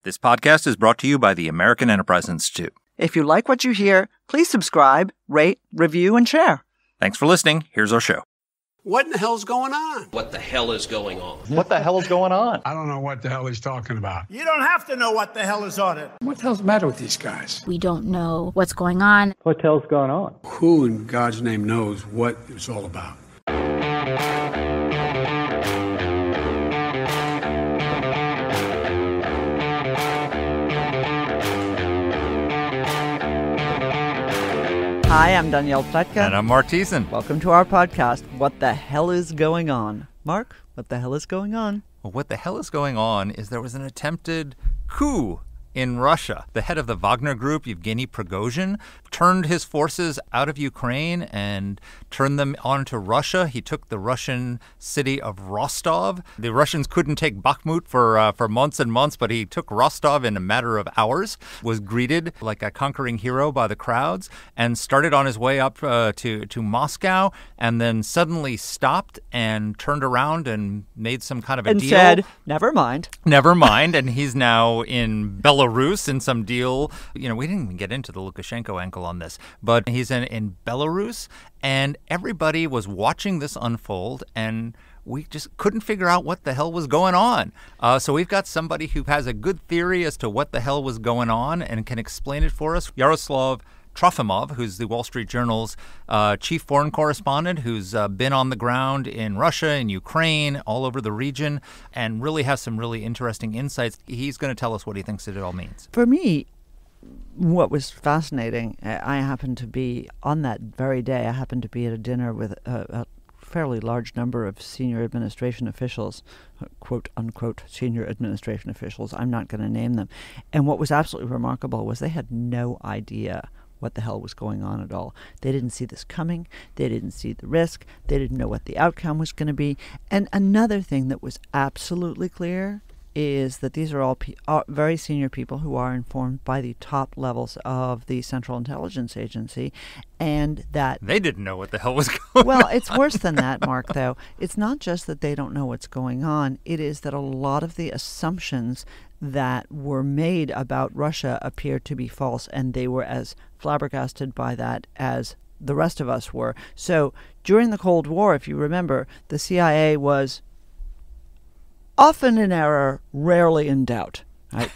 This podcast is brought to you by the American Enterprise Institute. If you like what you hear, please subscribe, rate, review, and share. Thanks for listening. Here's our show. What in the hell's going on? What the hell is going on? What the hell is going on? I don't know what the hell he's talking about. You don't have to know what the hell is on it. What the hell's the matter with these guys? We don't know what's going on. What the hell's going on? Who in God's name knows what it's all about? Hi, I'm Danielle Pletka. And I'm Mark Thiessen. Welcome to our podcast, What the Hell is Going On? Mark, what the hell is going on? Well, what the hell is going on is there was an attempted coup in Russia. The head of the Wagner Group, Yevgeny Prigozhin, turned his forces out of Ukraine and turned them onto Russia. He took the Russian city of Rostov. The Russians couldn't take Bakhmut for months and months, but he took Rostov in a matter of hours, was greeted like a conquering hero by the crowds, and started on his way up to Moscow, and then suddenly stopped and turned around and made some kind of a deal. And said, never mind. Never mind, and he's now in Belarus in some deal. You know, we didn't even get into the Lukashenko angle on this, but he's in Belarus, and everybody was watching this unfold, and we just couldn't figure out what the hell was going on. So we've got somebody who has a good theory as to what the hell was going on and can explain it for us. Yaroslav Trofimov, who's the Wall Street Journal's chief foreign correspondent, who's been on the ground in Russia, in Ukraine, all over the region, and really has some really interesting insights. He's going to tell us what he thinks it all means. For me, what was fascinating, I happened to be, on that very day, I happened to be at a dinner with a fairly large number of senior administration officials, quote unquote senior administration officials. I'm not going to name them. And what was absolutely remarkable was they had no idea what the hell was going on at all. They didn't see this coming. They didn't see the risk. They didn't know what the outcome was going to be. And another thing that was absolutely clear is that these are all very senior people who are informed by the top levels of the Central Intelligence Agency, and that they didn't know what the hell was going on. Well, it's worse than that, Mark, though. It's not just that they don't know what's going on. It is that a lot of the assumptions that were made about Russia appear to be false, and they were as flabbergasted by that as the rest of us were. So during the Cold War, if you remember, the CIA was often in error, rarely in doubt. Right?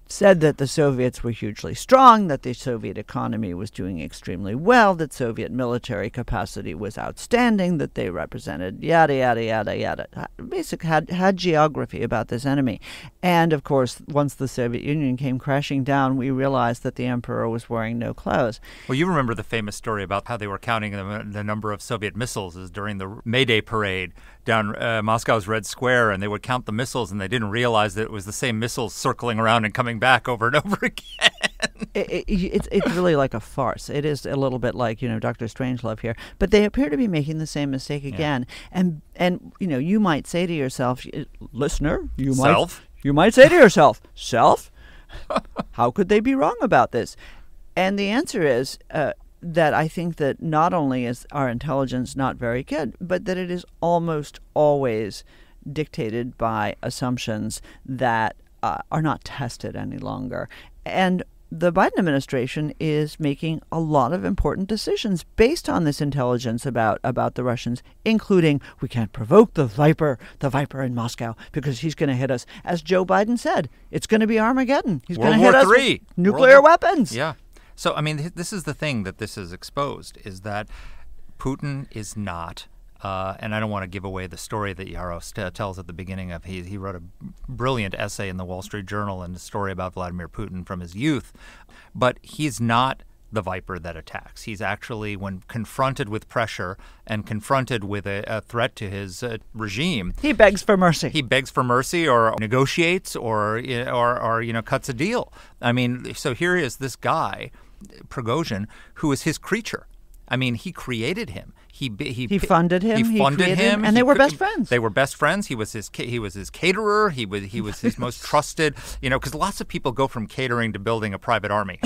Said that the Soviets were hugely strong, that the Soviet economy was doing extremely well, that Soviet military capacity was outstanding, that they represented yada, yada, yada, yada. Basically had geography about this enemy. And, of course, once the Soviet Union came crashing down, we realized that the emperor was wearing no clothes. Well, you remember the famous story about how they were counting the number of Soviet missiles during the May Day parade down Moscow's Red Square, and they would count the missiles, and they didn't realize that it was the same missiles circling around and coming back over and over again. It's really like a farce. It is a little bit like, Dr. Strangelove here. But they appear to be making the same mistake again. Yeah. And you might say to yourself, listener, you might say to yourself, self, how could they be wrong about this? And the answer is that I think that not only is our intelligence not very good, but that it is almost always dictated by assumptions that are not tested any longer. And the Biden administration is making a lot of important decisions based on this intelligence about the Russians, including we can't provoke the Viper in Moscow because he's going to hit us. As Joe Biden said, it's going to be Armageddon. He's going to hit us with nuclear weapons. Yeah. So, I mean, this is the thing that this is exposed, is that Putin is not, and I don't want to give away the story that Yaros tells at the beginning of, he wrote a brilliant essay in the Wall Street Journal and a story about Vladimir Putin from his youth, but he's not the Viper that attacks. He's actually, when confronted with pressure and confronted with a threat to his regime, he begs for mercy. He begs for mercy, or negotiates, or cuts a deal. I mean, so here is this guy, Prigozhin, who is his creature. I mean, he created him. He funded him. He funded him, and they were best friends. They were best friends. He was his caterer. He was his most trusted. Because lots of people go from catering to building a private army.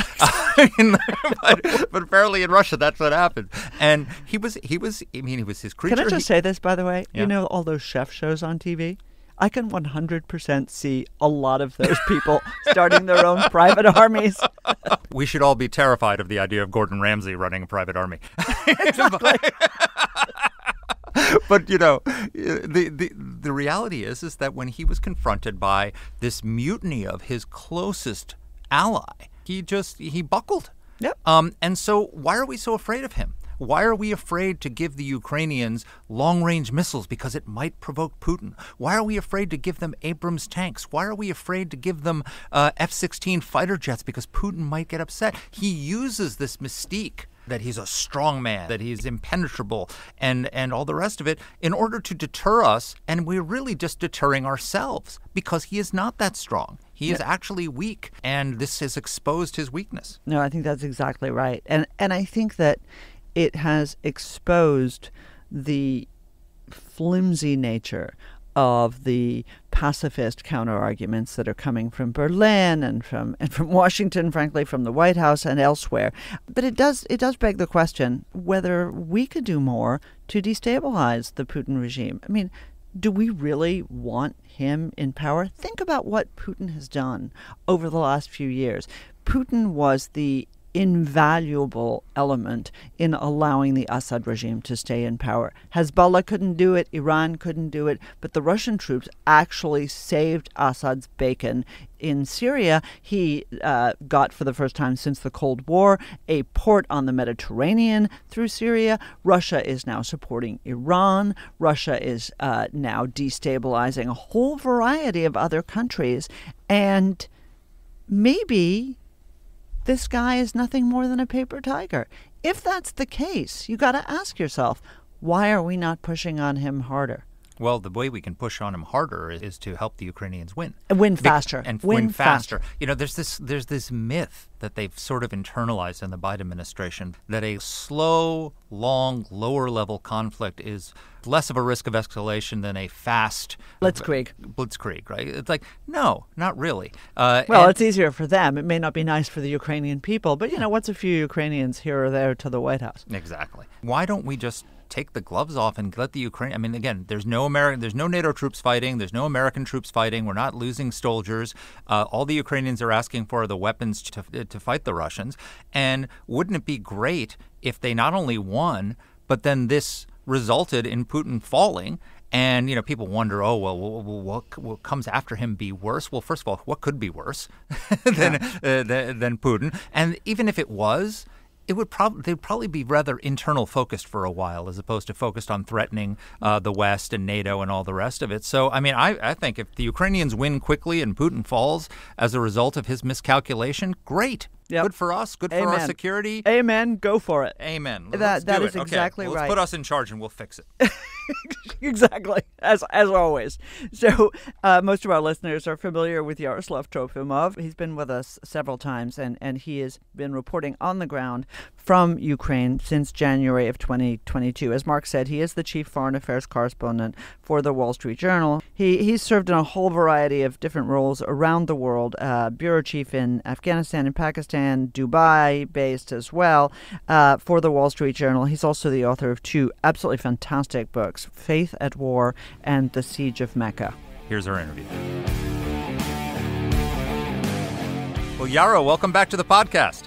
but apparently in Russia, that's what happened. And he was his creature. Can I just say this, by the way? Yeah. You know all those chef shows on TV? I can 100% see a lot of those people starting their own private armies. We should all be terrified of the idea of Gordon Ramsay running a private army. Exactly. But, the reality is that when he was confronted by this mutiny of his closest ally, he buckled. Yep. And so why are we so afraid of him? Why are we afraid to give the Ukrainians long-range missiles because it might provoke Putin? Why are we afraid to give them Abrams tanks? Why are we afraid to give them F-16 fighter jets because Putin might get upset? He uses this mystique that he's a strong man, that he's impenetrable, and all the rest of it in order to deter us, and we're really just deterring ourselves because he is not that strong. He is actually weak, and this has exposed his weakness. No, I think that's exactly right. And I think that it has exposed the flimsy nature of the pacifist counter-arguments that are coming from Berlin and from Washington, frankly, from the White House and elsewhere. But it does beg the question whether we could do more to destabilize the Putin regime. I mean, do we really want him in power? Think about what Putin has done over the last few years. Putin was the invaluable element in allowing the Assad regime to stay in power. Hezbollah couldn't do it, Iran couldn't do it, but the Russian troops actually saved Assad's bacon. In Syria, he got, for the first time since the Cold War, a port on the Mediterranean through Syria. Russia is now supporting Iran. Russia is now destabilizing a whole variety of other countries. And maybe this guy is nothing more than a paper tiger. If that's the case, you got to ask yourself, why are we not pushing on him harder? Well, the way we can push on him harder is to help the Ukrainians win. Win faster. And win faster. There's this myth that they've sort of internalized in the Biden administration that a slow, long, lower-level conflict is less of a risk of escalation than a fast blitzkrieg, right? It's like, no, not really. It's easier for them. It may not be nice for the Ukrainian people, but, what's a few Ukrainians here or there to the White House? Exactly. Why don't we just take the gloves off and let the Ukraine. I mean, again, there's no NATO troops fighting. There's no American troops fighting. We're not losing soldiers. All the Ukrainians are asking for are the weapons to fight the Russians. And wouldn't it be great if they not only won, but then this resulted in Putin falling? And, people wonder, what comes after him be worse? Well, first of all, what could be worse than Putin? And even if it was, they'd probably be rather internal focused for a while as opposed to focused on threatening the West and NATO and all the rest of it. So, I mean, I think if the Ukrainians win quickly and Putin falls as a result of his miscalculation, great. Yep. Good for us. Good for our security. Amen. Go for it. Amen. That is exactly right. Let's put us in charge and we'll fix it. Exactly, as always. So most of our listeners are familiar with Yaroslav Trofimov. He's been with us several times, and he has been reporting on the ground from Ukraine since January of 2022. As Mark said, he is the chief foreign affairs correspondent for the Wall Street Journal. He's served in a whole variety of different roles around the world, bureau chief in Afghanistan and Pakistan, Dubai based as well, for the Wall Street Journal. He's also the author of two absolutely fantastic books, Faith at War and The Siege of Mecca. Here's our interview. Well, Yaro, welcome back to the podcast.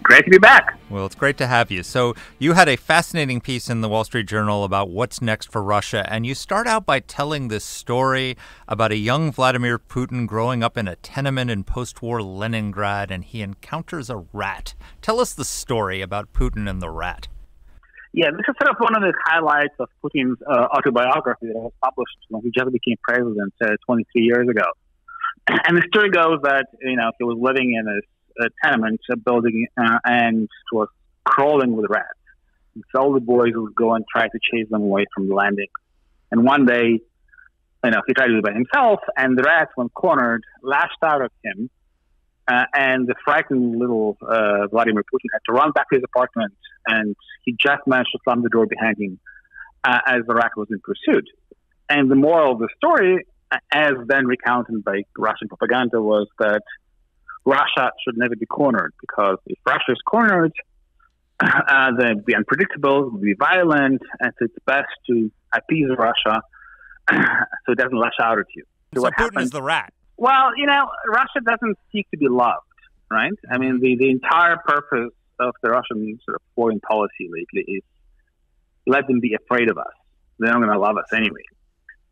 Great to be back. Well, it's great to have you. So you had a fascinating piece in the Wall Street Journal about what's next for Russia, and you start out by telling this story about a young Vladimir Putin growing up in a tenement in post-war Leningrad, and he encounters a rat. Tell us the story about Putin and the rat. Yeah, this is sort of one of the highlights of Putin's autobiography that was published when he just became president 23 years ago. And the story goes that, he was living in a tenement building and was crawling with rats. And so all the boys would go and try to chase them away from the landing. And one day, he tried to do it by himself, and the rats, when cornered, lashed out at him. And the frightened little Vladimir Putin had to run back to his apartment, and he just managed to slam the door behind him as the rat was in pursuit. And the moral of the story, as then recounted by Russian propaganda, was that Russia should never be cornered, because if Russia is cornered, they'll be unpredictable, they'll be violent, and so it's best to appease Russia so it doesn't lash out at you. to So what Putin happened. is the rat. Well, Russia doesn't seek to be loved, right? I mean, the entire purpose of the Russian sort of foreign policy lately is let them be afraid of us. They're not going to love us anyway.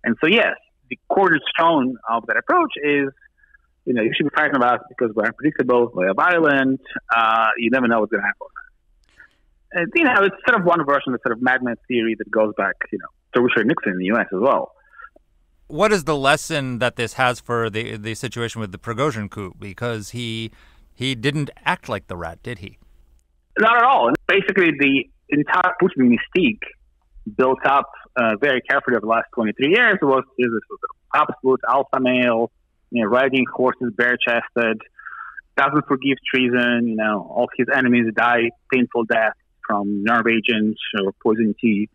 And so, yes, the cornerstone of that approach is, you should be frightened of us because we're unpredictable, we're violent, you never know what's going to happen. It's sort of one version of the sort of madman theory that goes back, to Richard Nixon in the U.S. as well. What is the lesson that this has for the situation with the Prigozhin coup? Because he didn't act like the rat, did he? Not at all. Basically, the entire Putin mystique built up very carefully over the last 23 years was this absolute alpha male, riding horses bare-chested, doesn't forgive treason, all of his enemies die painful death from nerve agents or poison tea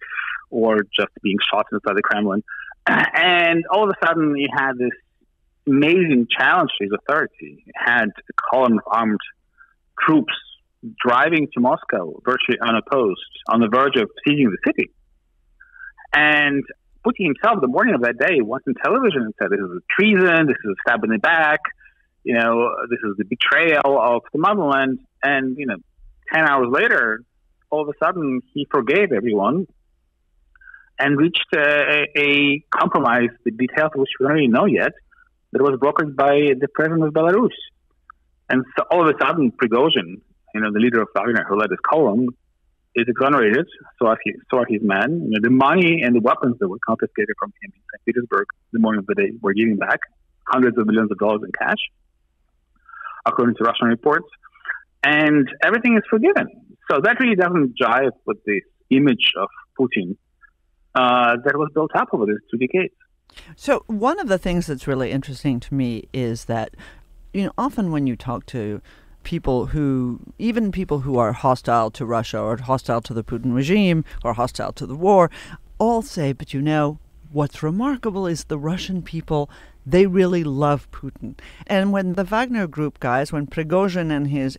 or just being shot inside the Kremlin. And all of a sudden, he had this amazing challenge to his authority. He had a column of armed troops driving to Moscow virtually unopposed on the verge of seizing the city. And Putin himself, the morning of that day, went on television and said, this is a treason, this is a stab in the back, this is the betrayal of the motherland. And, 10 hours later, all of a sudden, he forgave everyone and reached a compromise, the details of which we don't really know yet, that was brokered by the president of Belarus. And so all of a sudden, Prigozhin, the leader of Wagner, who led this column, is exonerated. So are his men. The money and the weapons that were confiscated from him in St. Petersburg the morning of the day were given back, hundreds of millions of dollars in cash, according to Russian reports. And everything is forgiven. So that really doesn't jive with this image of Putin that was built up over these 2 decades. So one of the things that's really interesting to me is that, often when you talk to people who are hostile to Russia or hostile to the Putin regime or hostile to the war, all say, but what's remarkable is the Russian people, they really love Putin. And when the Wagner Group guys, when Prigozhin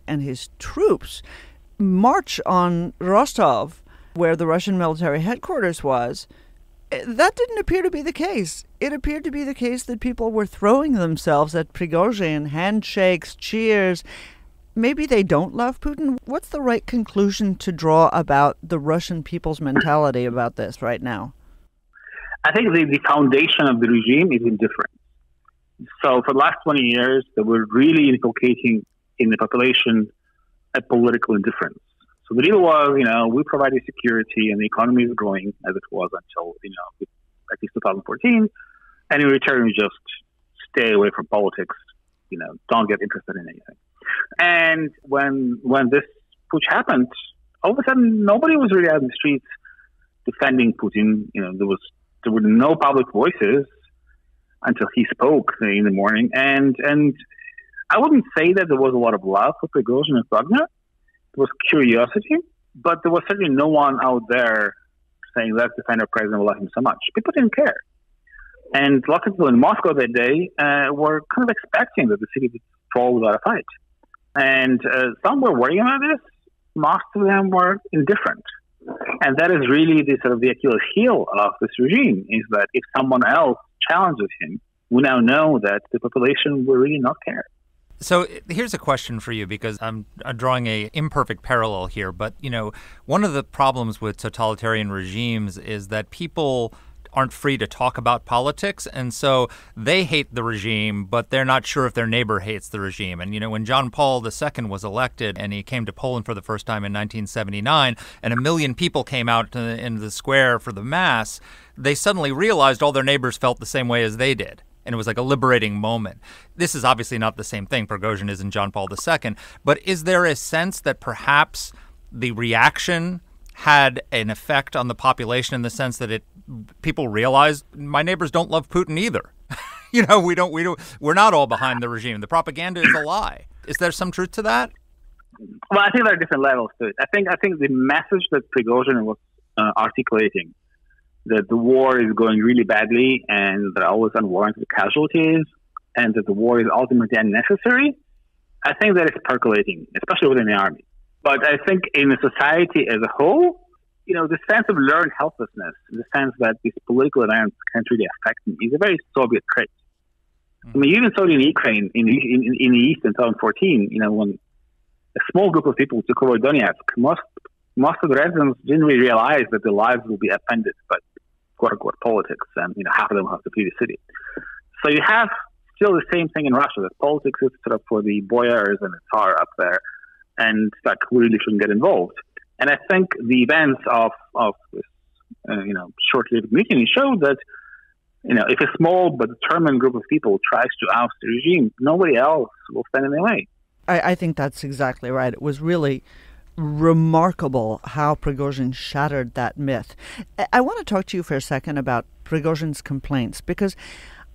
and his troops march on Rostov, where the Russian military headquarters was, that didn't appear to be the case. It appeared to be the case that people were throwing themselves at Prigozhin, handshakes, cheers. Maybe they don't love Putin. What's the right conclusion to draw about the Russian people's mentality about this right now? I think the foundation of the regime is indifference. So for the last 20 years, they were really inculcating in the population a political indifference. So the deal was, we provide you security and the economy is growing as it was until, at least 2014. And in return, you just stay away from politics, don't get interested in anything. And when this putsch happened, all of a sudden, nobody was really out in the streets defending Putin. There were no public voices until he spoke in the morning. And I wouldn't say that there was a lot of love for Prigozhin and Wagner. There was curiosity, but there was certainly no one out there saying, let's defend our president, we love him so much. People didn't care. And lots of people in Moscow that day were kind of expecting that the city would fall without a fight. And some were worrying about this. Most of them were indifferent. And that is really the sort of the Achilles heel of this regime, is that if someone else challenges him, we now know that the population will really not care. So here's a question for you, because I'm drawing a imperfect parallel here. But, one of the problems with totalitarian regimes is that people aren't free to talk about politics. And so they hate the regime, but they're not sure if their neighbor hates the regime. And, when John Paul II was elected and he came to Poland for the first time in 1979 and 1 million people came out in the square for the mass, they suddenly realized all their neighbors felt the same way as they did. And it was like a liberating moment. This is obviously not the same thing. Prigozhin isn't John Paul II. But is there a sense that perhaps the reaction had an effect on the population in the sense that people realized my neighbors don't love Putin either? We're not all behind the regime. The propaganda is a lie. Is there some truth to that? Well, I think there are different levels to it. I think the message that Prigozhin was articulating, that the war is going really badly and there are always unwarranted casualties and that the war is ultimately unnecessary, I think that is percolating, especially within the army. But I think in the society as a whole, the sense of learned helplessness, the sense that these political events can't really affect me, is a very Soviet trait. I mean, you even saw it in Ukraine in the East in 2014. When a small group of people took over Donetsk, most of the residents didn't really realize that their lives will be upended by quote-unquote politics, and half of them have to flee the city. So you have still the same thing in Russia, that politics is sort of for the boyars and the Tsar up there, and that we really shouldn't get involved. And I think the events of this, short-lived mutiny showed that, if a small but determined group of people tries to oust the regime, nobody else will stand in their way. I think that's exactly right. It was really remarkable how Prigozhin shattered that myth. I want to talk to you for a second about Prigozhin's complaints, because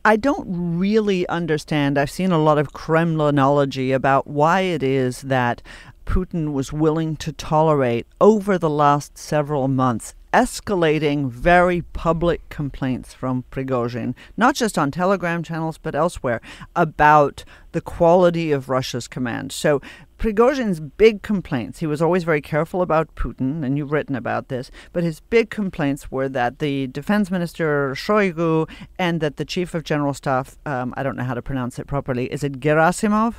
I don't really understand. I've seen a lot of Kremlinology about why it is that Putin was willing to tolerate, over the last several months, escalating very public complaints from Prigozhin, not just on Telegram channels, but elsewhere, about the quality of Russia's command. So Prigozhin's big complaints, he was always very careful about Putin, and you've written about this, but his big complaints were that the defense minister Shoigu and that the chief of general staff, I don't know how to pronounce it properly, is it Gerasimov?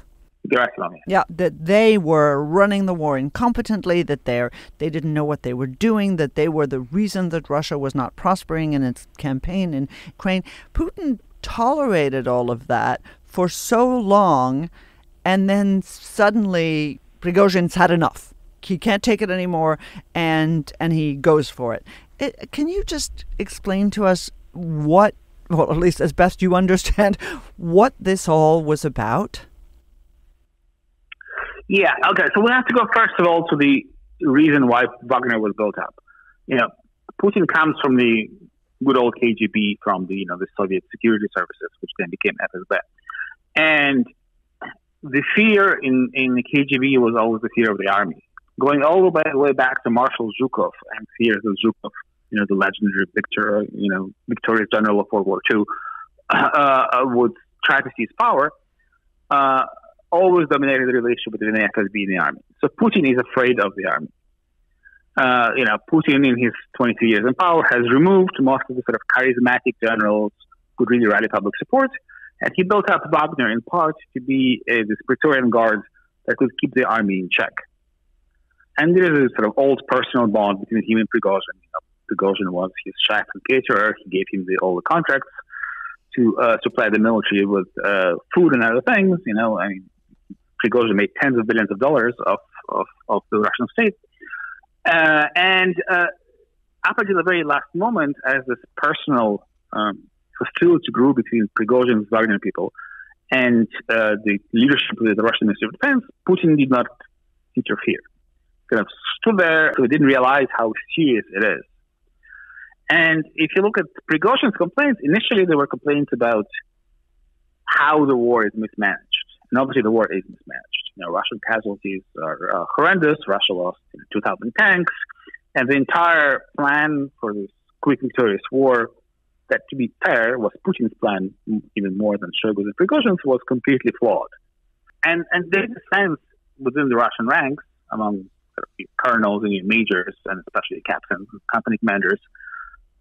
Yeah, that they were running the war incompetently, that they didn't know what they were doing, that they were the reason that Russia was not prospering in its campaign in Ukraine. Putin tolerated all of that for so long, and then suddenly Prigozhin's had enough. He can't take it anymore, and he goes for it. Can you just explain to us what, well, at least as best you understand, what this all was about? Yeah, okay. So we have to go first of all to the reason why Wagner was built up. Putin comes from the good old KGB, from the Soviet security services, which then became FSB. And the fear in the KGB was always the fear of the army. Going all the way back to Marshal Zhukov and fears of Zhukov, the legendary victorious general of World War II, would try to seize power. Always dominated the relationship between the FSB and the army. So Putin is afraid of the army. Putin, in his 23 years in power, has removed most of the sort of charismatic generals who really rally public support, and he built up Wagner in part to be this Praetorian Guard that could keep the army in check. And there is a sort of old personal bond between him and Prigozhin. Prigozhin was his chef and caterer. He gave him all the contracts to supply the military with food and other things. Prigozhin made tens of billions of dollars of the Russian state. And up until the very last moment, as this personal hostility grew between Prigozhin's Wagner people and the leadership of the Russian Ministry of Defense, Putin did not interfere. Kind of stood there, so he didn't realize how serious it is. And if you look at Prigozhin's complaints, initially they were complaints about how the war is mismanaged. And obviously the war is mismanaged. Russian casualties are horrendous. Russia lost 2,000 tanks. And the entire plan for this quick victorious war, that to be fair, was Putin's plan, even more than Shoigu's and Prigozhin's, was completely flawed. And there's a sense within the Russian ranks, among colonels and majors, and especially captains and company commanders,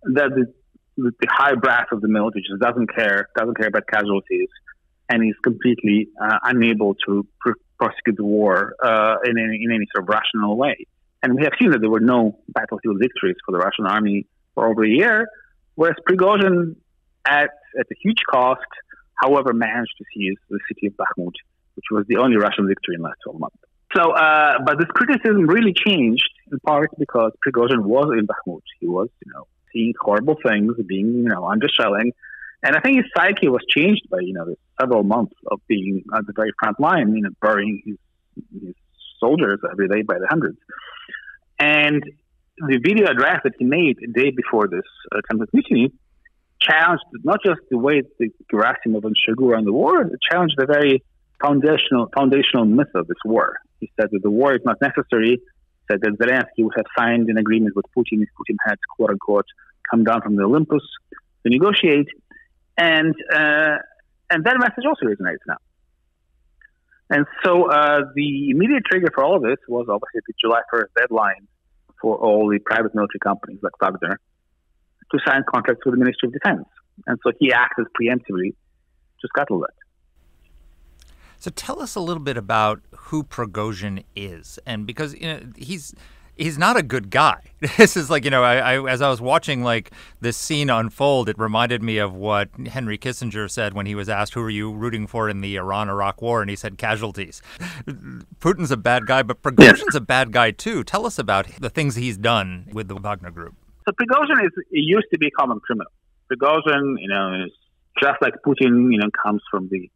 that the high brass of the military just doesn't care about casualties, and is completely unable to prosecute the war in any sort of rational way. And we have seen that there were no battlefield victories for the Russian army for over a year, whereas Prigozhin, at a huge cost, however, managed to seize the city of Bakhmut, which was the only Russian victory in the last 12 months. So, but this criticism really changed in part because Prigozhin was in Bakhmut. He was, seeing horrible things, being, under shelling. And I think his psyche was changed by, the several months of being at the very front line, burying his soldiers every day by the hundreds. And the video address that he made a day before this attempted mutiny challenged not just the way the Gerasimov and Shoigu ran the war, it challenged the very foundational myth of this war. He said that the war is not necessary, said that Zelensky would have signed an agreement with Putin if Putin had, quote-unquote, come down from the Olympus to negotiate. And that message also resonates now. And so the immediate trigger for all of this was obviously the July 1st deadline for all the private military companies like Wagner to sign contracts with the Ministry of Defense. And so he acted preemptively to scuttle that. So tell us a little bit about who Prigozhin is, and because he's not a good guy. This is like, I as I was watching like this scene unfold, it reminded me of what Henry Kissinger said when he was asked, who are you rooting for in the Iran-Iraq war? And he said casualties. Putin's a bad guy, but Prigozhin's a bad guy too. Tell us about the things he's done with the Wagner Group. So Prigozhin used to be a common criminal. Prigozhin, is just like Putin, comes from the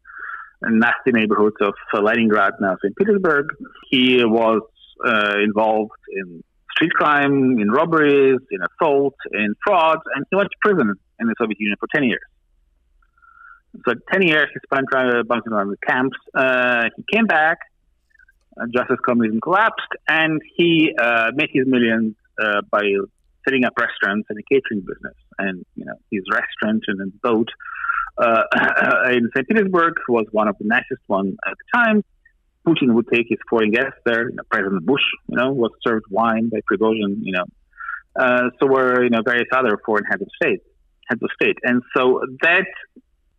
nasty neighborhoods of Leningrad, now St. Petersburg. He was involved in street crime, in robberies, in assault, in frauds, and he went to prison in the Soviet Union for 10 years. So 10 years he spent bouncing around the camps. He came back just as communism collapsed, and he made his millions by setting up restaurants and a catering business. And, his restaurant and his boat in St. Petersburg was one of the nicest ones at the time. Putin would take his foreign guests there. President Bush, was served wine by Prigozhin, so were, various other foreign heads of state. And so that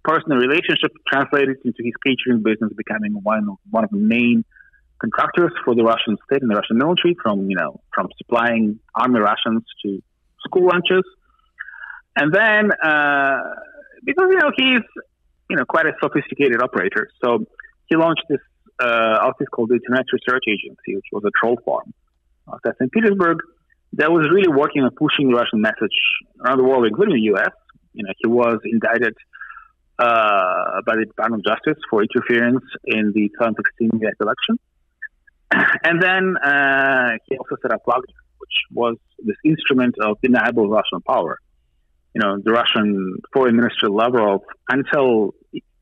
personal relationship translated into his catering business becoming one of the main contractors for the Russian state and the Russian military, from supplying army rations to school lunches. And then, because, he's, quite a sophisticated operator, so he launched this office called the Internet Research Agency, which was a troll farm at St. Petersburg, that was really working on pushing the Russian message around the world, including the U.S. He was indicted by the Department of Justice for interference in the 2016 U.S. election. And then he also set up Wagner, which was this instrument of deniable Russian power. The Russian Foreign Minister Lavrov, until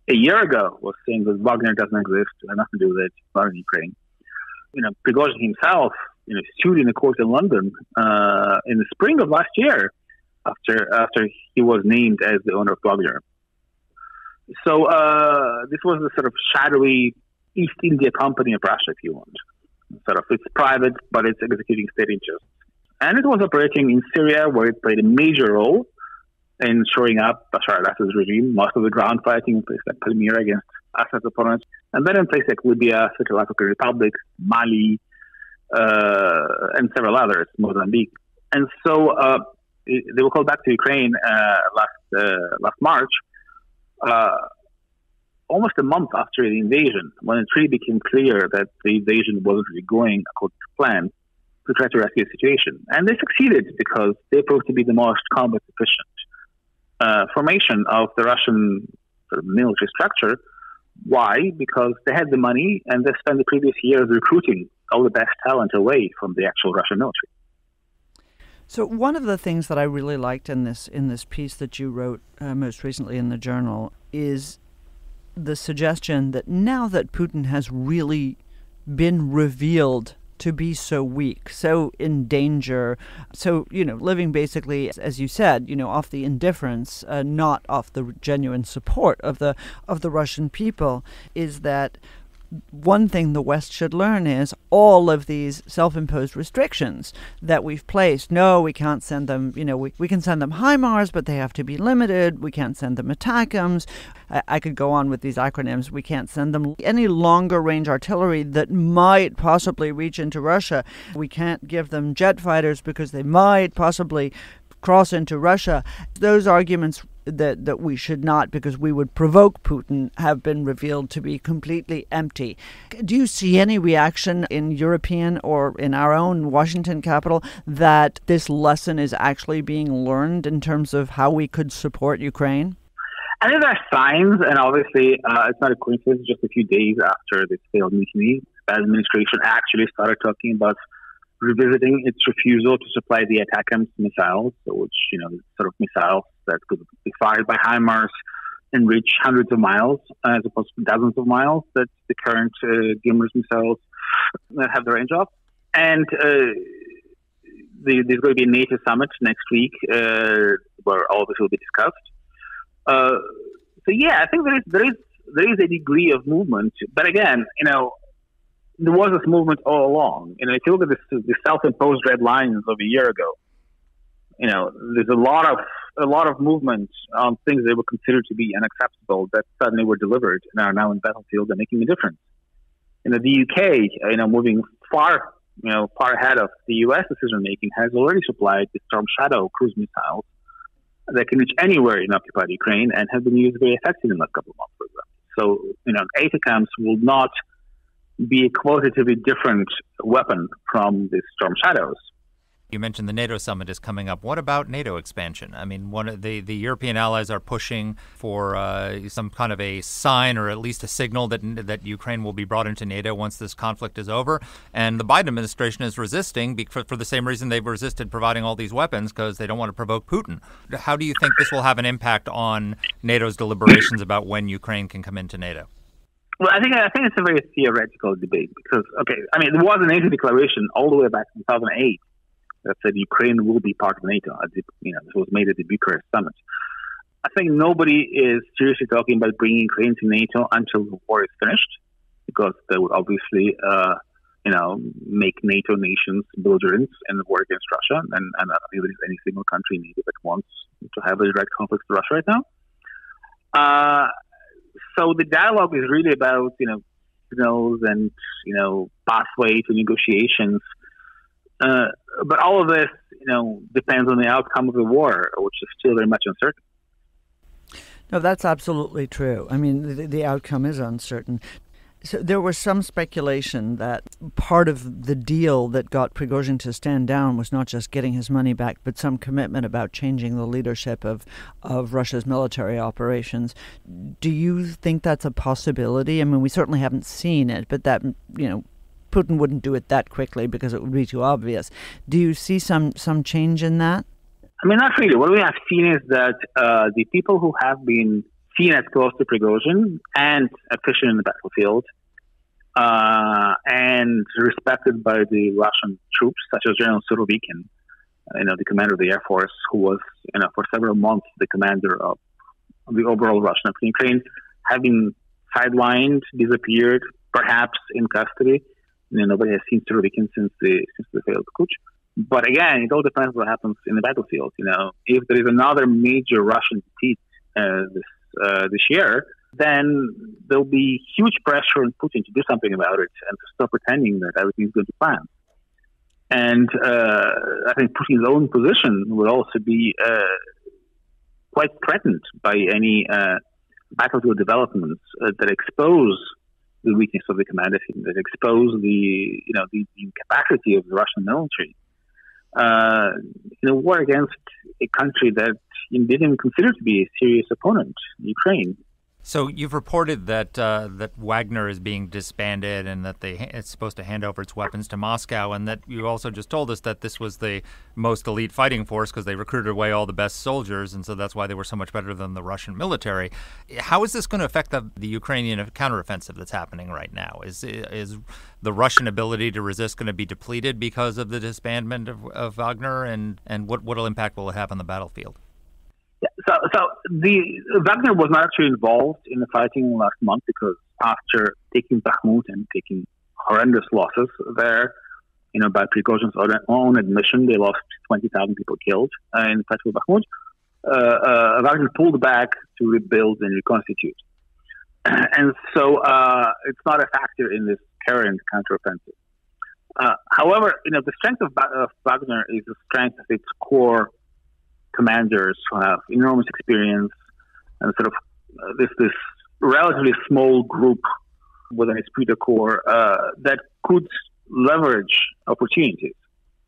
a year ago, was saying that Wagner doesn't exist, and nothing to do with it, not in Ukraine. Prigozhin himself, sued in a court in London in the spring of last year after he was named as the owner of Wagner. So this was the sort of shadowy East India Company of Russia, if you want. It's private, but it's executing state interests. And it was operating in Syria, where it played a major role in shoring up Bashar al-Assad's regime, most of the ground fighting in places like Palmyra against Assad's opponents, and then in places like Libya, Central African Republic, Mali, and several others, Mozambique. And so they were called back to Ukraine last March, almost a month after the invasion, when it really became clear that the invasion wasn't really going according to plan, to try to rescue the situation. And they succeeded because they proved to be the most combat efficient formation of the Russian sort of military structure. Why? Because they had the money, and they spent the previous years recruiting all the best talent away from the actual Russian military. So one of the things that I really liked in this piece that you wrote most recently in the Journal is the suggestion that now that Putin has really been revealed to be so weak, so in danger, so, living basically, as you said, off the indifference, not off the genuine support of the Russian people, is that one thing the West should learn is all of these self-imposed restrictions that we've placed. No, we can't send them, we can send them HIMARS, but they have to be limited. We can't send them ATACMS. I could go on with these acronyms. We can't send them any longer range artillery that might possibly reach into Russia. We can't give them jet fighters because they might possibly cross into Russia. Those arguments that we should not, because we would provoke Putin, have been revealed to be completely empty. Do you see any reaction in European or in our own Washington capital that this lesson is actually being learned in terms of how we could support Ukraine? I think there are signs, and obviously it's not a coincidence. Just a few days after the failed mutiny, the administration actually started talking about revisiting its refusal to supply the ATACMS missiles, which, sort of missiles that could be fired by HIMARS and reach hundreds of miles as opposed to dozens of miles that the current GIMRS missiles have the range of. And there's going to be a NATO summit next week where all this will be discussed. So yeah, I think there is a degree of movement, but again, there was this movement all along. If you look at the self-imposed red lines of a year ago, there's a lot of a lot of movement on things that were considered to be unacceptable that suddenly were delivered and are now in battlefield and making a difference. The UK, moving far ahead of the US decision making, has already supplied the Storm Shadow cruise missiles that can reach anywhere in occupied Ukraine and have been used very effectively in the last couple of months, for example. So, ATACMS will not be a qualitatively different weapon from the Storm Shadows. You mentioned the NATO summit is coming up. What about NATO expansion? I mean, one of the European allies are pushing for some kind of a sign or at least a signal that Ukraine will be brought into NATO once this conflict is over. And the Biden administration is resisting for the same reason they've resisted providing all these weapons, because they don't want to provoke Putin. How do you think this will have an impact on NATO's deliberations about when Ukraine can come into NATO? Well, I think it's a very theoretical debate because, there was a NATO declaration all the way back in 2008 that said Ukraine will be part of NATO. This was made at the Bucharest summit. I think nobody is seriously talking about bringing Ukraine to NATO until the war is finished, because that would obviously, make NATO nations belligerent in the war against Russia. And I don't think there's any single country in NATO that wants to have a direct conflict with Russia right now. So the dialogue is really about, signals and, pathway to negotiations. But all of this, depends on the outcome of the war, which is still very much uncertain. No, that's absolutely true. I mean, the outcome is uncertain. So there was some speculation that part of the deal that got Prigozhin to stand down was not just getting his money back, but some commitment about changing the leadership of Russia's military operations. Do you think that's a possibility? I mean, we certainly haven't seen it, but that, Putin wouldn't do it that quickly because it would be too obvious. Do you see some change in that? I mean, not really. What we have seen is that the people who have been seen as close to Prigozhin and efficient in the battlefield and respected by the Russian troops, such as General Surovikin, the commander of the Air Force, who was, for several months the commander of the overall Russian effort in Ukraine, have been sidelined, disappeared, perhaps in custody. Nobody has seen Surovikin since the failed coup. But again, it all depends on what happens in the battlefield. If there is another major Russian defeat this year, then there'll be huge pressure on Putin to do something about it and to stop pretending that everything's going to plan. And I think Putin's own position will also be quite threatened by any battlefield developments that expose the weakness of the commander team, that expose the incapacity of the Russian military. In a war against a country that didn't even consider to be a serious opponent, Ukraine. So you've reported that Wagner is being disbanded and that it's supposed to hand over its weapons to Moscow, and that you also just told us that this was the most elite fighting force because they recruited away all the best soldiers, and so that's why they were so much better than the Russian military. How is this going to affect the Ukrainian counteroffensive that's happening right now? Is the Russian ability to resist going to be depleted because of the disbandment of Wagner, and what impact will it have on the battlefield? So the Wagner was not actually involved in the fighting last month, because after taking Bakhmut and taking horrendous losses there, by Prigozhin's own admission, they lost 20,000 people killed in the fight with Bakhmut. Wagner pulled back to rebuild and reconstitute. And so it's not a factor in this current counteroffensive. However, the strength of Wagner is the strength of its core commanders who have enormous experience and sort of this relatively small group within its Peter Corps that could leverage opportunities.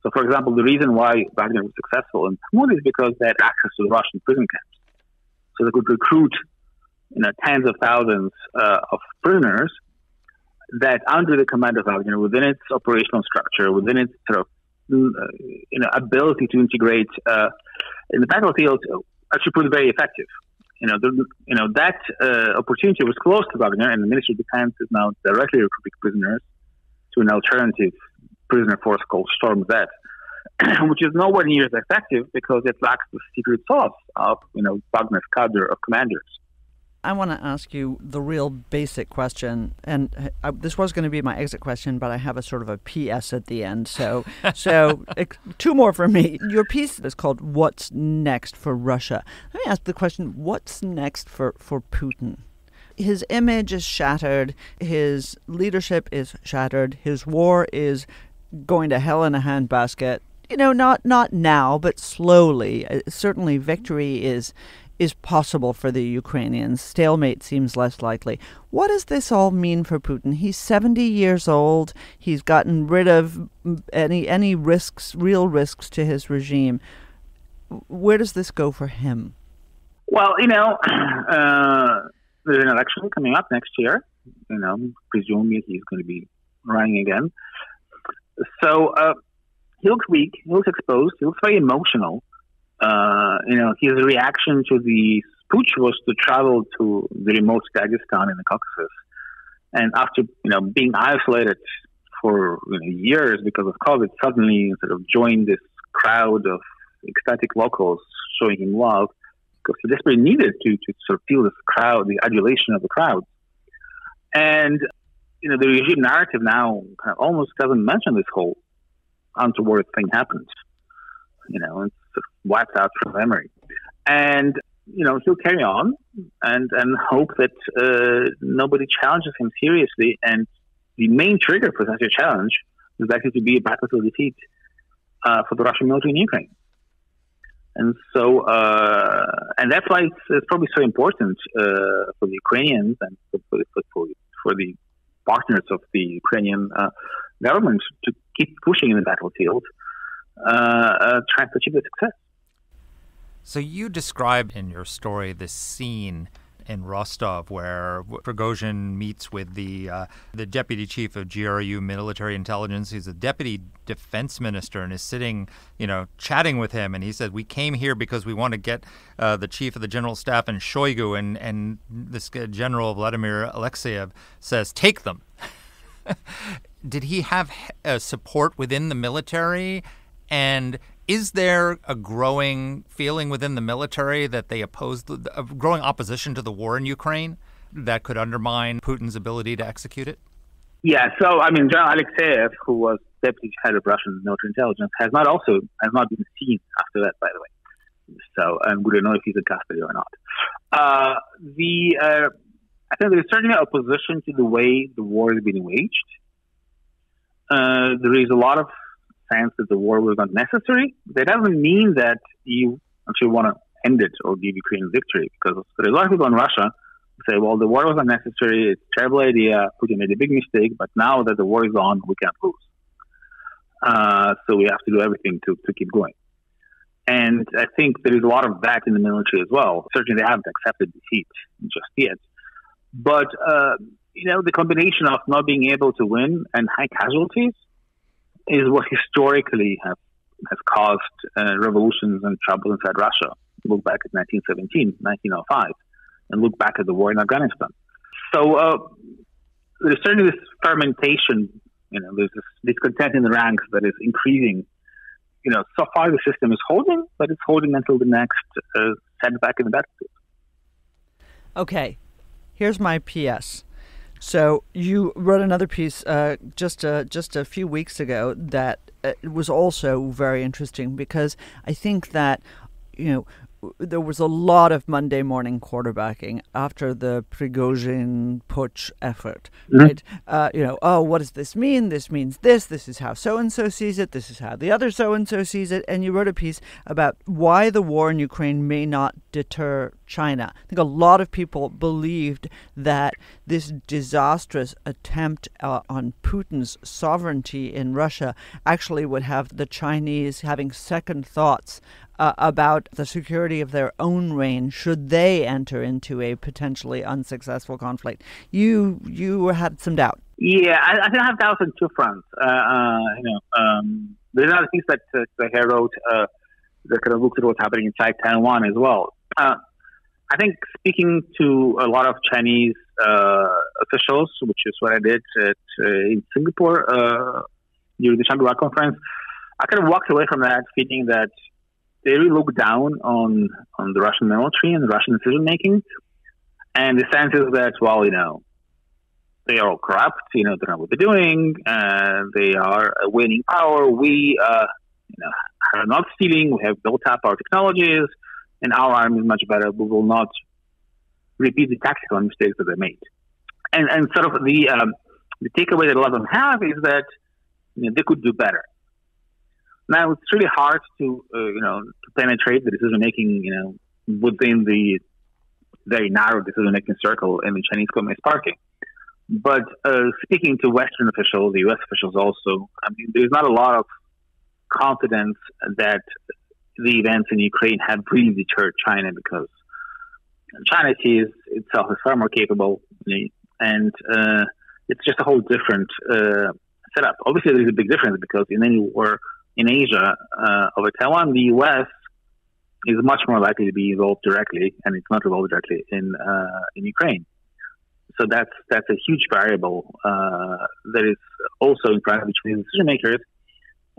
So, for example, the reason why Wagner was successful in Bakhmut is because they had access to the Russian prison camps. So they could recruit tens of thousands of prisoners that, under the command of Wagner, within its operational structure, within its sort of ability to integrate in the battlefield, actually proved very effective. That opportunity was close to Wagner, and the Ministry of Defense is now directly recruiting prisoners to an alternative prisoner force called Storm Z, which is nowhere near as effective because it lacks the secret sauce of Wagner's cadre of commanders. I want to ask you the real basic question, and this was going to be my exit question, but I have a sort of a PS at the end. So two more for me. Your piece is called "What's Next for Russia?" Let me ask the question: what's next for Putin? His image is shattered. His leadership is shattered. His war is going to hell in a handbasket. Not now, but slowly. Certainly, victory is possible for the Ukrainians. Stalemate seems less likely. What does this all mean for Putin? He's 70 years old. He's gotten rid of any risks, real risks to his regime. Where does this go for him? Well, there's an election coming up next year. Presumably he's going to be running again. So he looks weak. He looks exposed. He looks very emotional. His reaction to the putsch was to travel to the remote Dagestan in the Caucasus, and after being isolated for years because of COVID, suddenly sort of joined this crowd of ecstatic locals showing him love because he desperately needed to sort of feel this crowd, the adulation of the crowd. And the regime narrative now kind of almost doesn't mention this whole untoward thing happened. It's sort of wiped out from memory. And, he'll carry on and hope that nobody challenges him seriously. And the main trigger for such a challenge is likely to be a battlefield defeat for the Russian military in Ukraine. And so, and that's why it's probably so important for the Ukrainians and for the partners of the Ukrainian government to keep pushing in the battlefield, trying to achieve the success. So you described in your story this scene in Rostov where Prigozhin meets with the deputy chief of GRU military intelligence. He's a deputy defense minister and is sitting, chatting with him. And he said, "We came here because we want to get the chief of the general staff and Shoigu." And this General Vladimir Alexeyev says, "Take them." Did he have support within the military? And is there a growing feeling within the military that they oppose a growing opposition to the war in Ukraine that could undermine Putin's ability to execute it? Yeah. So, General Alexeyev, who was deputy head of Russian military intelligence, has not been seen after that, by the way. So, we don't know if he's in custody or not. I think there is certainly opposition to the way the war is being waged. There is a lot of sense that the war was not necessary. That doesn't mean that you actually want to end it or give Ukraine victory, because there are a lot of people in Russia who say, well, the war was unnecessary, it's a terrible idea, Putin made a big mistake, but now that the war is on, we can't lose. So we have to do everything to keep going. And I think there is a lot of that in the military as well. Certainly they haven't accepted defeat just yet. But, the combination of not being able to win and high casualties is what historically has caused revolutions and trouble inside Russia. Look back at 1917, 1905, and look back at the war in Afghanistan. So there's certainly this fermentation, there's this discontent in the ranks that is increasing. So far the system is holding, but it's holding until the next setback in the battlefield. Okay, here's my PS. So you wrote another piece just a few weeks ago that was also very interesting, because I think that there was a lot of Monday morning quarterbacking after the Prigozhin putsch effort, right? What does this mean? This means this. This is how so-and-so sees it. This is how the other so-and-so sees it. And you wrote a piece about why the war in Ukraine may not deter China. I think a lot of people believed that this disastrous attempt on Putin's sovereignty in Russia actually would have the Chinese having second thoughts about the security of their own reign should they enter into a potentially unsuccessful conflict. You had some doubt. Yeah, I think I have doubts on two fronts. There's another piece that I wrote that kind of looked at what's happening inside Taiwan as well. I think speaking to a lot of Chinese officials, which is what I did in Singapore during the Shangri-La conference, I kind of walked away from that feeling that they really look down on the Russian military and the Russian decision-making. And the sense is that, well, they are all corrupt, they don't know what they're doing, they are winning power. We, are not stealing, we have built up our technologies, and our army is much better. We will not repeat the tactical mistakes that they made. And sort of the takeaway that a lot of them have is that they could do better. Now it's really hard to to penetrate the decision making within the very narrow decision making circle in the Chinese Communist Party. But speaking to Western officials, the U.S. officials also, there's not a lot of confidence that the events in Ukraine have really deterred China, because China sees itself as far more capable, and it's just a whole different setup. Obviously, there's a big difference, because in any war in Asia over Taiwan, the U.S. is much more likely to be involved directly, and it's not involved directly in Ukraine. So that's a huge variable that is also in front of between decision makers,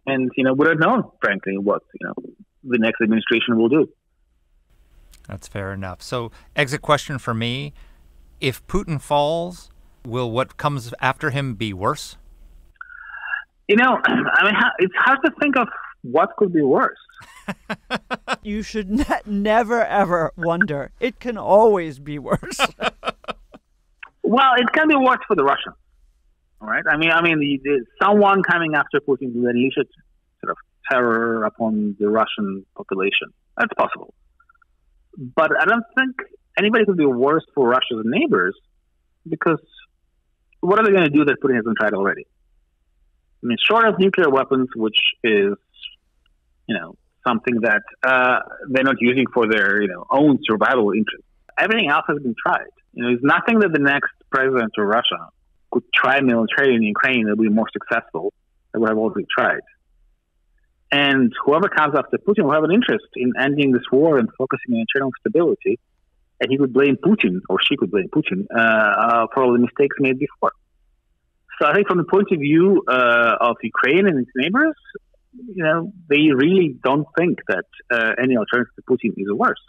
and we don't know, frankly, what the next administration will do. That's fair enough. So, exit question for me: if Putin falls, will what comes after him be worse? It's hard to think of what could be worse. You should never, ever wonder. It can always be worse. Well, it can be worse for the Russians, all right? Someone coming after Putin will unleash a sort of terror upon the Russian population. That's possible. But I don't think anybody could be worse for Russia's neighbors, because what are they going to do that Putin hasn't tried already? Short of nuclear weapons, which is, something that they're not using for their, own survival interests. Everything else has been tried. There's nothing that the next president of Russia could try militarily in Ukraine that would be more successful than what I've already tried. And whoever comes after Putin will have an interest in ending this war and focusing on internal stability. And he could blame Putin, or she could blame Putin, for all the mistakes made before. So I think from the point of view of Ukraine and its neighbors, they really don't think that any alternative to Putin is worse.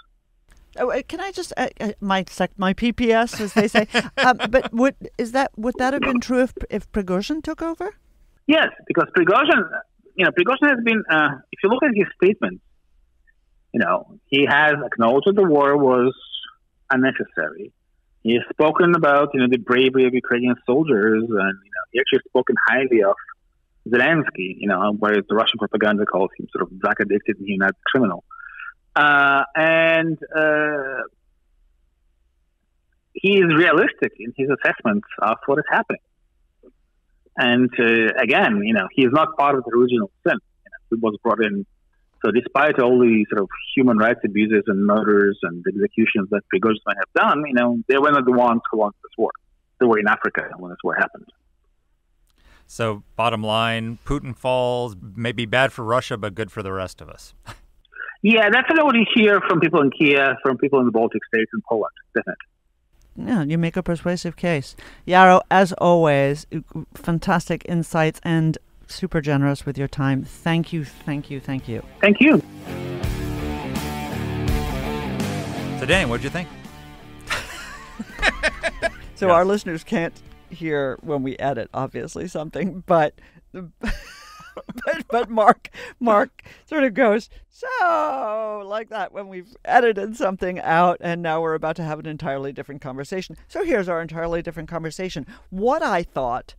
Can I just my PPS, as they say? But would that have been true if Prigozhin took over? Yes, because Prigozhin has been. If you look at his statements, he has acknowledged that the war was unnecessary. He has spoken about the bravery of Ukrainian soldiers, and he actually spoken highly of Zelensky. Whereas the Russian propaganda calls him sort of drug addicted and not criminal. And he is realistic in his assessments of what is happening. And again, he is not part of the original sin. He was brought in. So despite all the sort of human rights abuses and murders and executions that Prigozhin might have done, they were not the ones who launched this war. They were in Africa when this war happened. So bottom line, Putin falls, may be bad for Russia, but good for the rest of us. Yeah, that's what you hear from people in Kiev, from people in the Baltic states and Poland, definitely. Yeah, you make a persuasive case. Yaro, as always, fantastic insights and super generous with your time. Thank you, thank you, thank you. Thank you. So, Danny, what'd you think? So our listeners can't hear when we edit, obviously, something, but Mark sort of goes, so, like that when we've edited something out, and now we're about to have an entirely different conversation. So here's our entirely different conversation. What I thought,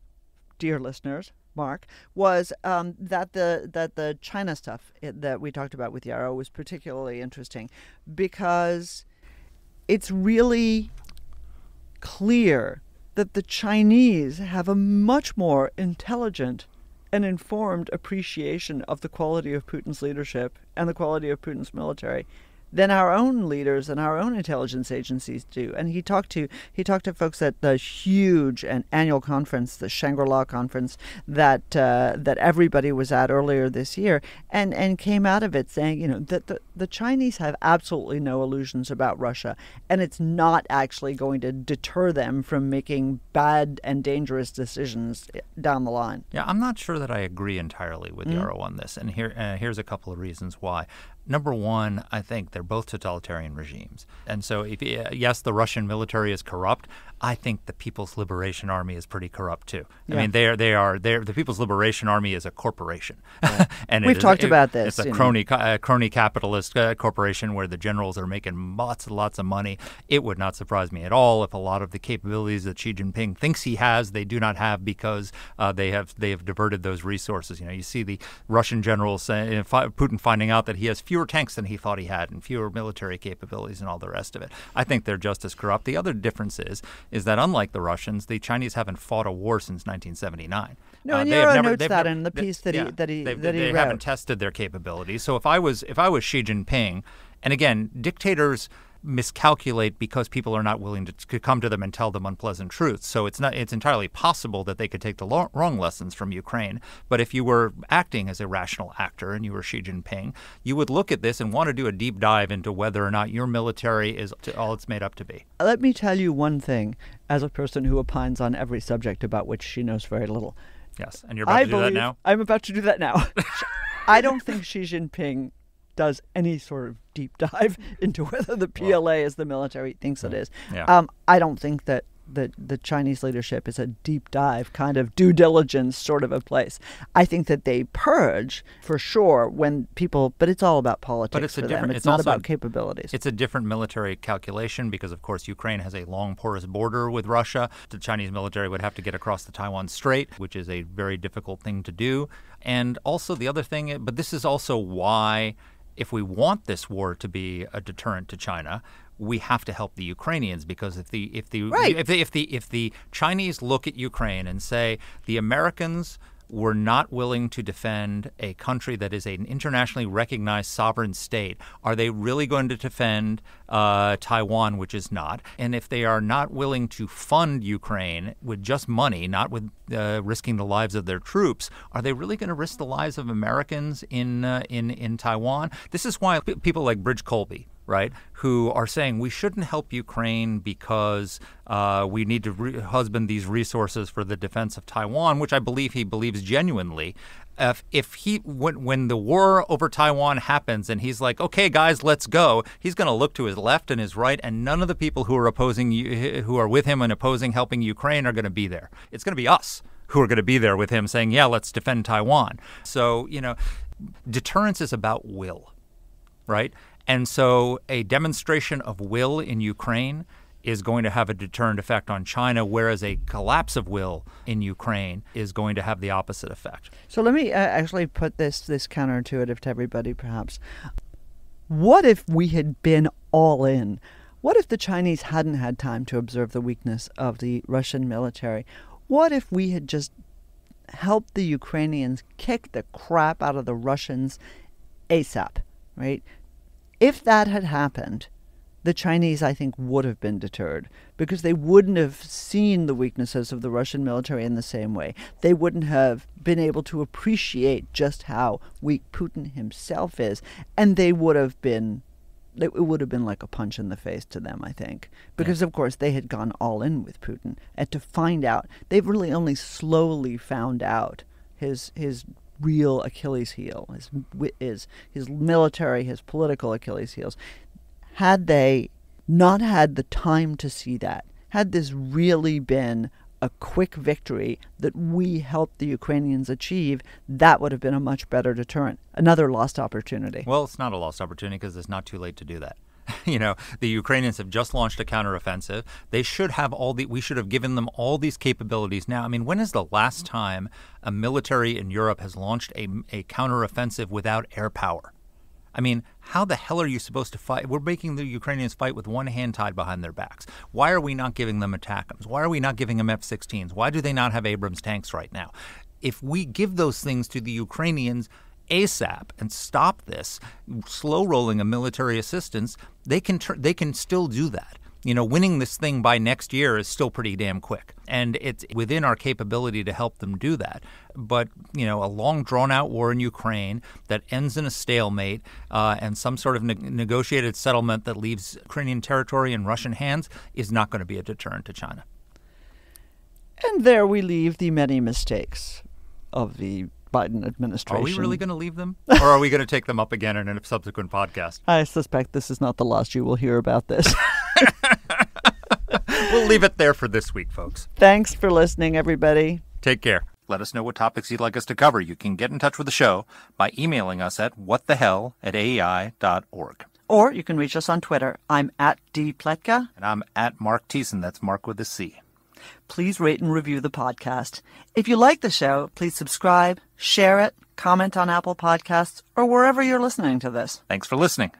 dear listeners, Mark, was that the China stuff that we talked about with Yaro was particularly interesting, because it's really clear that the Chinese have a much more intelligent and informed appreciation of the quality of Putin's leadership and the quality of Putin's military than our own leaders and our own intelligence agencies do. And he talked to folks at the huge and annual conference, the Shangri-La conference that everybody was at earlier this year, and came out of it saying, that the Chinese have absolutely no illusions about Russia, and it's not actually going to deter them from making bad and dangerous decisions down the line. Yeah, I'm not sure that I agree entirely with Yaro on this, and here's a couple of reasons why. Number one, I think they're both totalitarian regimes. And so, yes, the Russian military is corrupt. I think the People's Liberation Army is pretty corrupt too. Yeah. I mean, the People's Liberation Army is a corporation, and We've talked about this. It's a crony capitalist corporation where the generals are making lots and lots of money. It would not surprise me at all if a lot of the capabilities that Xi Jinping thinks he has, they do not have because they have diverted those resources. You see the Russian generals saying, Putin finding out that he has fewer tanks than he thought he had and fewer military capabilities and all the rest of it. I think they're just as corrupt. The other difference is that unlike the Russians, the Chinese haven't fought a war since 1979. No, and Nero notes that in the piece that he wrote. They haven't tested their capabilities. So if I was Xi Jinping, and again, dictators miscalculate because people are not willing to come to them and tell them unpleasant truths. So it's entirely possible that they could take the wrong lessons from Ukraine. But if you were acting as a rational actor and you were Xi Jinping, you would look at this and want to do a deep dive into whether or not your military is all it's made up to be. Let me tell you one thing, as a person who opines on every subject about which she knows very little. Yes, and you're about to do that now? I'm about to do that now. I don't think Xi Jinping does any sort of deep dive into whether the PLA is the military thinks it is. Yeah. I don't think that the Chinese leadership is a deep dive kind of due diligence sort of a place. I think that they purge for sure when people, but it's all about politics for them. It's not about capabilities. It's a different military calculation because, of course, Ukraine has a long, porous border with Russia. The Chinese military would have to get across the Taiwan Strait, which is a very difficult thing to do. And also the other thing, but this is also why, if we want this war to be a deterrent to China, we have to help the Ukrainians, because if the Chinese look at Ukraine and say the Americans were not willing to defend a country that is an internationally recognized sovereign state, are they really going to defend Taiwan, which is not? And if they are not willing to fund Ukraine with just money, not with risking the lives of their troops, are they really going to risk the lives of Americans in Taiwan? This is why people like Bridge Colby, right, who are saying we shouldn't help Ukraine because we need to husband these resources for the defense of Taiwan, which I believe he believes genuinely. When the war over Taiwan happens and he's like, okay, guys, let's go, he's going to look to his left and his right, and none of the people who are with him and opposing helping Ukraine are going to be there. It's going to be us who are going to be there with him saying, yeah, let's defend Taiwan. So, deterrence is about will, right? And so a demonstration of will in Ukraine is going to have a deterrent effect on China, whereas a collapse of will in Ukraine is going to have the opposite effect. So let me actually put this counterintuitive to everybody, perhaps. What if we had been all in? What if the Chinese hadn't had time to observe the weakness of the Russian military? What if we had just helped the Ukrainians kick the crap out of the Russians ASAP, right? If that had happened, the Chinese, I think, would have been deterred because they wouldn't have seen the weaknesses of the Russian military in the same way. They wouldn't have been able to appreciate just how weak Putin himself is, and it would have been like a punch in the face to them, I think, because, of course, they had gone all in with Putin. And to find out, they've really only slowly found out his real Achilles heel, his military, his political Achilles heels. Had they not had the time to see that, had this really been a quick victory that we helped the Ukrainians achieve, that would have been a much better deterrent. Another lost opportunity. Well, it's not a lost opportunity because it's not too late to do that. The Ukrainians have just launched a counteroffensive. We should have given them all these capabilities now. I mean, when is the last time a military in Europe has launched a counteroffensive without air power? I mean, how the hell are you supposed to fight? We're making the Ukrainians fight with one hand tied behind their backs. Why are we not giving them ATACMS? Why are we not giving them F-16s? Why do they not have Abrams tanks right now? If we give those things to the Ukrainians ASAP and stop this slow rolling of military assistance, they can still do that. Winning this thing by next year is still pretty damn quick. And it's within our capability to help them do that. But, a long, drawn-out war in Ukraine that ends in a stalemate and some sort of negotiated settlement that leaves Ukrainian territory in Russian hands is not going to be a deterrent to China. And there we leave the many mistakes of the Biden administration. Are we really going to leave them? Or are we going to take them up again in a subsequent podcast? I suspect this is not the last you will hear about this. We'll leave it there for this week, folks. Thanks for listening, everybody. Take care. Let us know what topics you'd like us to cover. You can get in touch with the show by emailing us at whatthehell@aei.org. Or you can reach us on Twitter. I'm at @dpletka. And I'm at Mark Thiessen. That's Mark with a C. Please rate and review the podcast. If you like the show, please subscribe, share it, comment on Apple Podcasts, or wherever you're listening to this. Thanks for listening.